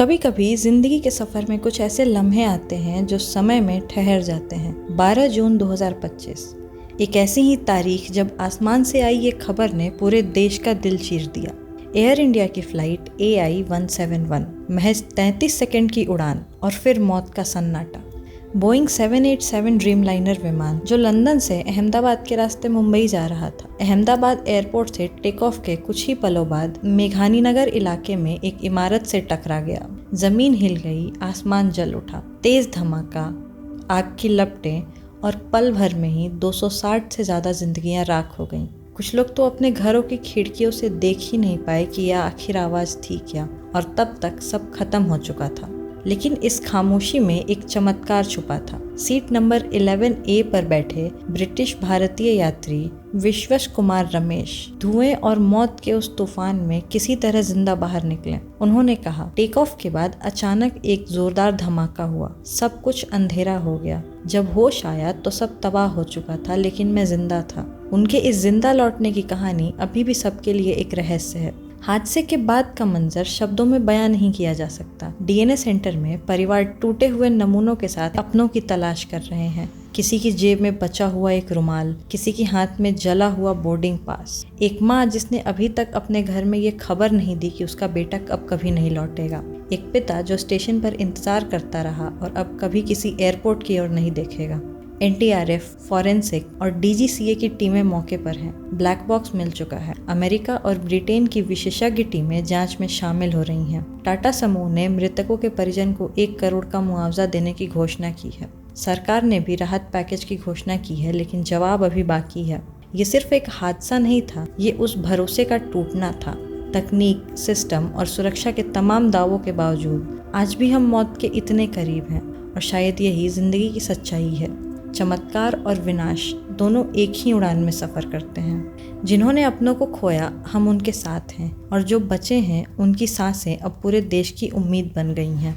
कभी कभी जिंदगी के सफर में कुछ ऐसे लम्हे आते हैं जो समय में ठहर जाते हैं। 12 जून 2025 एक ऐसी ही तारीख जब आसमान से आई ये खबर ने पूरे देश का दिल चीर दिया। एयर इंडिया की फ्लाइट AI-171 महज 33 सेकंड की उड़ान और फिर मौत का सन्नाटा। बोइंग 787 ड्रीमलाइनर विमान जो लंदन से अहमदाबाद के रास्ते मुंबई जा रहा था, अहमदाबाद एयरपोर्ट से टेक ऑफ के कुछ ही पलों बाद मेघानीनगर इलाके में एक इमारत से टकरा गया। जमीन हिल गई, आसमान जल उठा, तेज धमाका, आग की लपटें और पल भर में ही 260 से ज़्यादा जिंदगियां राख हो गईं। कुछ लोग तो अपने घरों की खिड़कियों से देख ही नहीं पाए कि यह आखिर आवाज़ थी क्या, और तब तक सब खत्म हो चुका था। लेकिन इस खामोशी में एक चमत्कार छुपा था। सीट नंबर 11A पर बैठे ब्रिटिश भारतीय यात्री विश्वस कुमार रमेश धुएं और मौत के उस तूफान में किसी तरह जिंदा बाहर निकले। उन्होंने कहा, टेक ऑफ के बाद अचानक एक जोरदार धमाका हुआ, सब कुछ अंधेरा हो गया। जब होश आया तो सब तबाह हो चुका था, लेकिन मैं जिंदा था। उनके इस जिंदा लौटने की कहानी अभी भी सबके लिए एक रहस्य है। हादसे के बाद का मंजर शब्दों में बयां नहीं किया जा सकता। DNA सेंटर में परिवार टूटे हुए नमूनों के साथ अपनों की तलाश कर रहे हैं। किसी की जेब में बचा हुआ एक रुमाल, किसी के हाथ में जला हुआ बोर्डिंग पास, एक माँ जिसने अभी तक अपने घर में ये खबर नहीं दी कि उसका बेटा अब कभी नहीं लौटेगा, एक पिता जो स्टेशन पर इंतजार करता रहा और अब कभी किसी एयरपोर्ट की ओर नहीं देखेगा। NDRF, फॉरेंसिक और DGCA की टीमें मौके पर हैं। ब्लैक बॉक्स मिल चुका है। अमेरिका और ब्रिटेन की विशेषज्ञ टीमें जांच में शामिल हो रही हैं। टाटा समूह ने मृतकों के परिजन को 1 करोड़ का मुआवजा देने की घोषणा की है। सरकार ने भी राहत पैकेज की घोषणा की है, लेकिन जवाब अभी बाकी है। ये सिर्फ एक हादसा नहीं था, ये उस भरोसे का टूटना था। तकनीक, सिस्टम और सुरक्षा के तमाम दावों के बावजूद आज भी हम मौत के इतने करीब हैं, और शायद यही जिंदगी की सच्चाई है। चमत्कार और विनाश दोनों एक ही उड़ान में सफ़र करते हैं। जिन्होंने अपनों को खोया, हम उनके साथ हैं, और जो बचे हैं उनकी सांसें अब पूरे देश की उम्मीद बन गई हैं।